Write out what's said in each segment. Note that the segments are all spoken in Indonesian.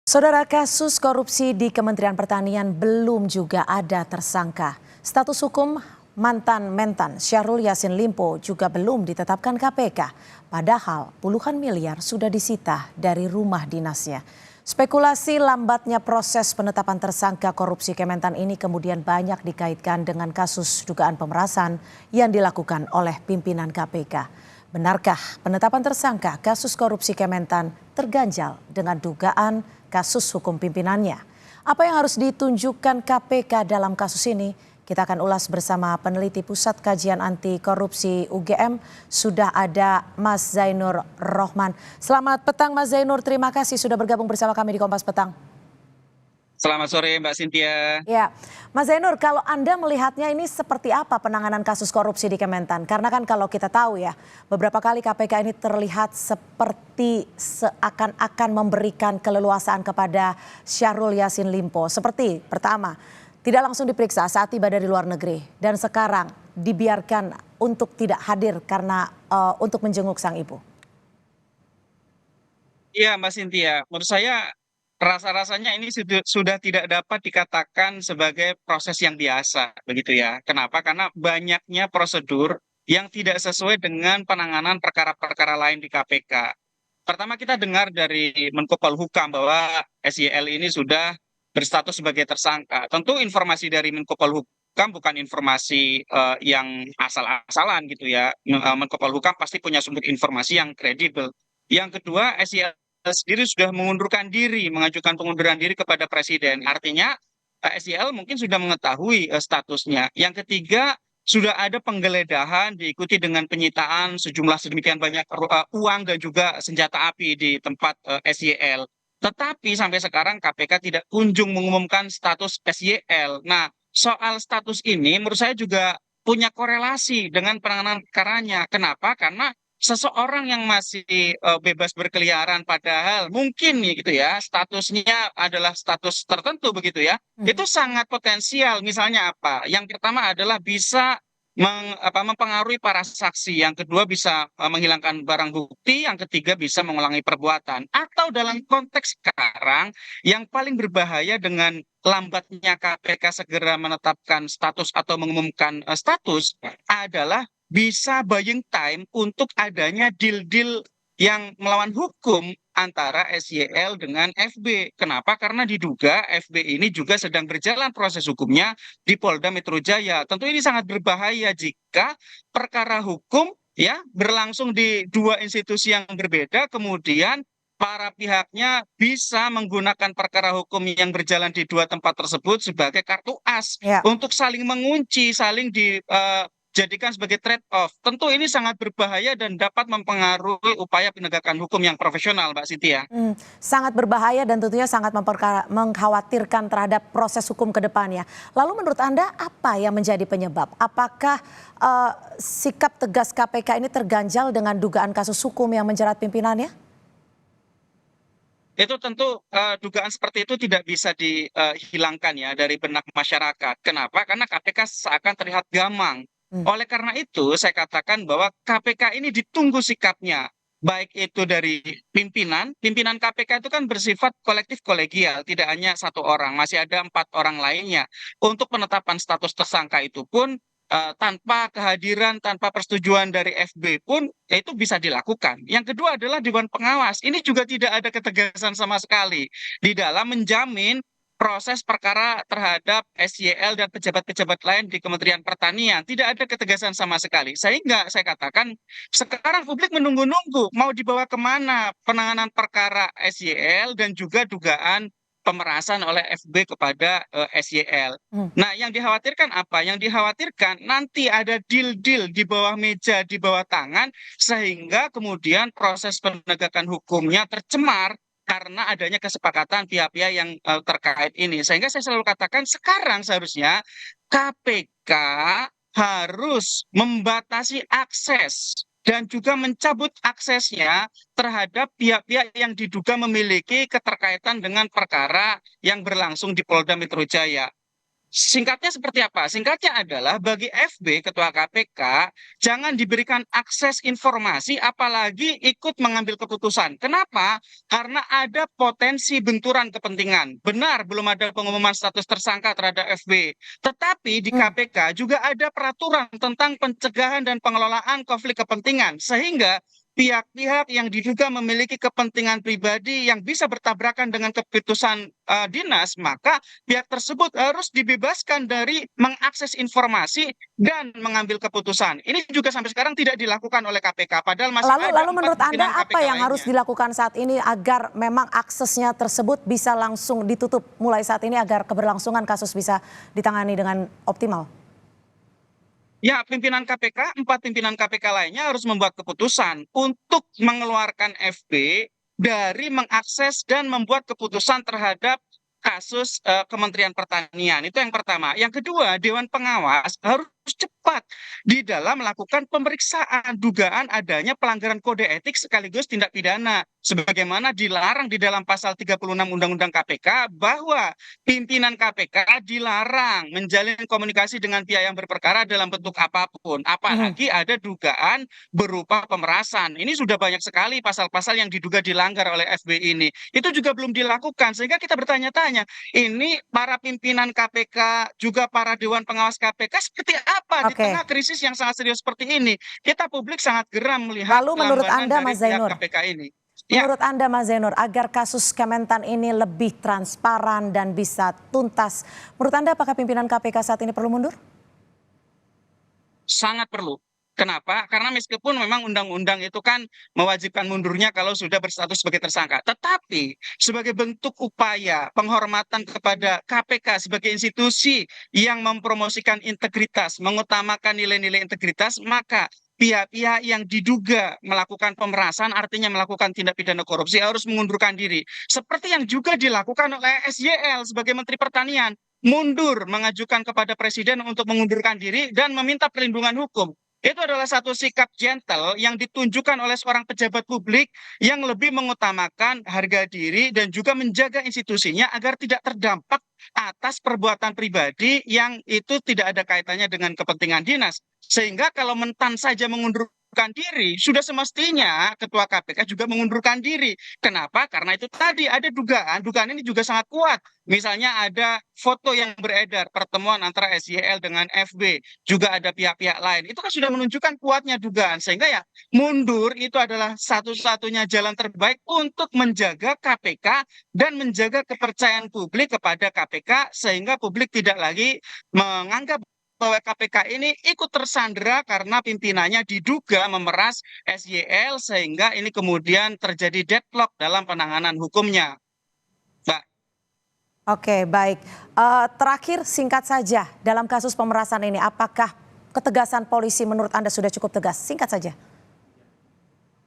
Saudara, kasus korupsi di Kementerian Pertanian belum juga ada tersangka. Status hukum mantan Mentan Syahrul Yassin Limpo juga belum ditetapkan KPK. Padahal puluhan miliar sudah disita dari rumah dinasnya. Spekulasi lambatnya proses penetapan tersangka korupsi Kementan ini kemudian banyak dikaitkan dengan kasus dugaan pemerasan yang dilakukan oleh pimpinan KPK. Benarkah penetapan tersangka kasus korupsi Kementan terganjal dengan dugaan kasus hukum pimpinannya? Apa yang harus ditunjukkan KPK dalam kasus ini? Kita akan ulas bersama peneliti Pusat Kajian Anti Korupsi UGM. Sudah ada Mas Zainur Rohman. Selamat petang Mas Zainur, terima kasih sudah bergabung bersama kami di Kompas Petang. Selamat sore Mbak Cynthia. Ya, Mas Zainur, kalau Anda melihatnya ini seperti apa penanganan kasus korupsi di Kementan? Karena kan kalau kita tahu ya, beberapa kali KPK ini terlihat seperti seakan-akan memberikan keleluasaan kepada Syahrul Yassin Limpo. Seperti pertama, tidak langsung diperiksa saat tiba dari luar negeri. Dan sekarang dibiarkan untuk tidak hadir karena untuk menjenguk sang ibu. Iya Mbak Cynthia, menurut saya rasa-rasanya ini sudah tidak dapat dikatakan sebagai proses yang biasa, begitu ya. Kenapa? Karena banyaknya prosedur yang tidak sesuai dengan penanganan perkara-perkara lain di KPK. Pertama kita dengar dari Menko Polhukam bahwa SYL ini sudah berstatus sebagai tersangka. Tentu informasi dari Menko Polhukam bukan informasi yang asal-asalan gitu ya. Menko Polhukam pasti punya sumber informasi yang kredibel. Yang kedua, SYL sendiri sudah mengundurkan diri, mengajukan pengunduran diri kepada Presiden. Artinya SYL mungkin sudah mengetahui statusnya. Yang ketiga, sudah ada penggeledahan diikuti dengan penyitaan sejumlah sedemikian banyak uang dan juga senjata api di tempat SYL. Tetapi sampai sekarang KPK tidak kunjung mengumumkan status SYL. Nah, soal status ini menurut saya juga punya korelasi dengan penanganan perkaranya. Kenapa? Karena seseorang yang masih bebas berkeliaran padahal mungkin nih gitu ya statusnya adalah status tertentu begitu ya, itu sangat potensial. Misalnya apa? Yang pertama adalah bisa mempengaruhi para saksi, yang kedua bisa menghilangkan barang bukti, yang ketiga bisa mengulangi perbuatan. Atau dalam konteks sekarang yang paling berbahaya dengan lambatnya KPK segera menetapkan status atau mengumumkan status adalah bisa buying time untuk adanya deal-deal yang melawan hukum antara SYL dengan FB. Kenapa? Karena diduga FB ini juga sedang berjalan proses hukumnya di Polda Metro Jaya. Tentu ini sangat berbahaya jika perkara hukum ya berlangsung di dua institusi yang berbeda, kemudian para pihaknya bisa menggunakan perkara hukum yang berjalan di dua tempat tersebut sebagai kartu as Ya. untuk saling mengunci, saling dijadikan sebagai trade off. Tentu ini sangat berbahaya dan dapat mempengaruhi upaya penegakan hukum yang profesional, Mbak Cynthia. Sangat berbahaya dan tentunya sangat mengkhawatirkan terhadap proses hukum ke depannya. Lalu menurut Anda apa yang menjadi penyebab? Apakah sikap tegas KPK ini terganjal dengan dugaan kasus hukum yang menjerat pimpinannya? Itu tentu dugaan seperti itu tidak bisa dihilangkan ya dari benak masyarakat. Kenapa? Karena KPK seakan terlihat gamang. Hmm. Oleh karena itu, saya katakan bahwa KPK ini ditunggu sikapnya. Baik itu dari pimpinan KPK itu kan bersifat kolektif kolegial, tidak hanya satu orang, masih ada 4 orang lainnya. Untuk penetapan status tersangka itu pun tanpa kehadiran, tanpa persetujuan dari FB pun itu bisa dilakukan. Yang kedua adalah Dewan Pengawas. Ini juga tidak ada ketegasan sama sekali di dalam menjamin proses perkara terhadap SYL dan pejabat-pejabat lain di Kementerian Pertanian. Tidak ada ketegasan sama sekali. Sehingga saya katakan sekarang publik menunggu-nunggu mau dibawa kemana penanganan perkara SYL dan juga dugaan pemerasan oleh FB kepada SYL. Hmm. Nah, yang dikhawatirkan apa? Yang dikhawatirkan nanti ada deal-deal di bawah meja, di bawah tangan, sehingga kemudian proses penegakan hukumnya tercemar karena adanya kesepakatan pihak-pihak yang terkait ini. Sehingga saya selalu katakan sekarang seharusnya KPK harus membatasi akses dan juga mencabut aksesnya terhadap pihak-pihak yang diduga memiliki keterkaitan dengan perkara yang berlangsung di Polda Metro Jaya. Singkatnya seperti apa? Singkatnya adalah bagi FB, Ketua KPK, jangan diberikan akses informasi apalagi ikut mengambil keputusan. Kenapa? Karena ada potensi benturan kepentingan. Benar, belum ada pengumuman status tersangka terhadap FB. Tetapi di Hmm. KPK juga ada peraturan tentang pencegahan dan pengelolaan konflik kepentingan. Sehingga pihak-pihak yang diduga memiliki kepentingan pribadi yang bisa bertabrakan dengan keputusan dinas, maka pihak tersebut harus dibebaskan dari mengakses informasi dan mengambil keputusan. Ini juga sampai sekarang tidak dilakukan oleh KPK, padahal masih Lalu, ada lalu 4 menurut Anda pimpinan apa KPK yang harus lainnya. dilakukan saat ini agar memang aksesnya tersebut bisa langsung ditutup mulai saat ini agar keberlangsungan kasus bisa ditangani dengan optimal? Ya, pimpinan KPK, 4 pimpinan KPK lainnya harus membuat keputusan untuk mengeluarkan FB dari mengakses dan membuat keputusan terhadap kasus Kementerian Pertanian. Itu yang pertama. Yang kedua, Dewan Pengawas harus cepat di dalam melakukan pemeriksaan dugaan adanya pelanggaran kode etik sekaligus tindak pidana. Sebagaimana dilarang di dalam pasal 36 Undang-Undang KPK bahwa pimpinan KPK dilarang menjalin komunikasi dengan pihak yang berperkara dalam bentuk apapun, Mhm. apalagi ada dugaan berupa pemerasan. Ini sudah banyak sekali pasal-pasal yang diduga dilanggar oleh FB ini. Itu juga belum dilakukan, sehingga kita bertanya-tanya, ini para pimpinan KPK, juga para Dewan Pengawas KPK seperti apa di Oke. tengah krisis yang sangat serius seperti ini? Kita publik sangat geram melihat Lalu menurut kelambanan Anda, dari Mas pihak Zainur, KPK ini. Ya, menurut Anda, Mas Zainur, agar kasus Kementan ini lebih transparan dan bisa tuntas, menurut Anda apakah pimpinan KPK saat ini perlu mundur? sangat perlu. Kenapa? Karena meskipun memang undang-undang itu kan mewajibkan mundurnya kalau sudah berstatus sebagai tersangka. Tetapi sebagai bentuk upaya penghormatan kepada KPK sebagai institusi yang mempromosikan integritas, mengutamakan nilai-nilai integritas, maka pihak-pihak yang diduga melakukan pemerasan, artinya melakukan tindak pidana korupsi, harus mengundurkan diri. Seperti yang juga dilakukan oleh SYL sebagai Menteri Pertanian, mundur mengajukan kepada presiden untuk mengundurkan diri dan meminta perlindungan hukum. Itu adalah satu sikap gentle yang ditunjukkan oleh seorang pejabat publik yang lebih mengutamakan harga diri dan juga menjaga institusinya agar tidak terdampak atas perbuatan pribadi yang itu tidak ada kaitannya dengan kepentingan dinas. Sehingga kalau mentan saja mengundurkan diri, sudah semestinya Ketua KPK juga mengundurkan diri. Kenapa? Karena itu tadi ada dugaan, dugaan ini juga sangat kuat. Misalnya ada foto yang beredar pertemuan antara SYL dengan FB, juga ada pihak-pihak lain. Itu kan sudah menunjukkan kuatnya dugaan, sehingga ya mundur itu adalah satu-satunya jalan terbaik untuk menjaga KPK dan menjaga kepercayaan publik kepada KPK, sehingga publik tidak lagi menganggap bahwa KPK ini ikut tersandera karena pimpinannya diduga memeras SYL, sehingga ini kemudian terjadi deadlock dalam penanganan hukumnya, Mbak. Oke, baik. Terakhir singkat saja, dalam kasus pemerasan ini, apakah ketegasan polisi menurut Anda sudah cukup tegas? Singkat saja.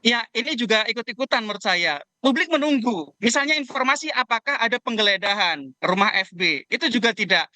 Ya, ini juga ikut-ikutan menurut saya. Publik menunggu, misalnya informasi apakah ada penggeledahan rumah FB, itu juga tidak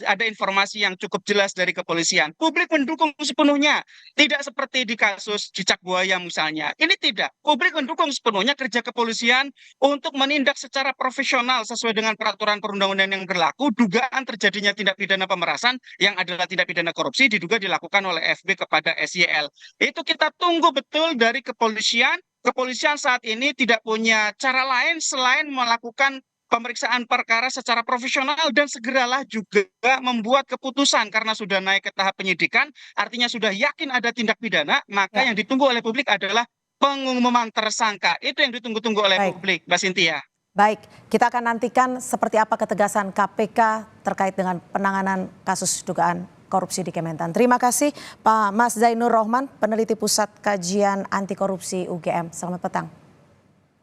ada informasi yang cukup jelas dari kepolisian. Publik mendukung sepenuhnya, tidak seperti di kasus cicak buaya misalnya. Ini tidak, publik mendukung sepenuhnya kerja kepolisian untuk menindak secara profesional sesuai dengan peraturan perundang-undangan yang berlaku. Dugaan terjadinya tindak pidana pemerasan yang adalah tindak pidana korupsi diduga dilakukan oleh FB kepada SYL. Itu kita tunggu betul dari kepolisian. Kepolisian saat ini tidak punya cara lain selain melakukan pemeriksaan perkara secara profesional dan segeralah juga membuat keputusan karena sudah naik ke tahap penyidikan, artinya sudah yakin ada tindak pidana, maka Ya, yang ditunggu oleh publik adalah pengumuman tersangka. Itu yang ditunggu-tunggu oleh baik. publik, Mbak Cynthia. Baik, kita akan nantikan seperti apa ketegasan KPK terkait dengan penanganan kasus dugaan korupsi di Kementan. Terima kasih Pak Mas Zainur Rohman, peneliti Pusat Kajian Anti Korupsi UGM. Selamat petang.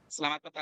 Selamat petang.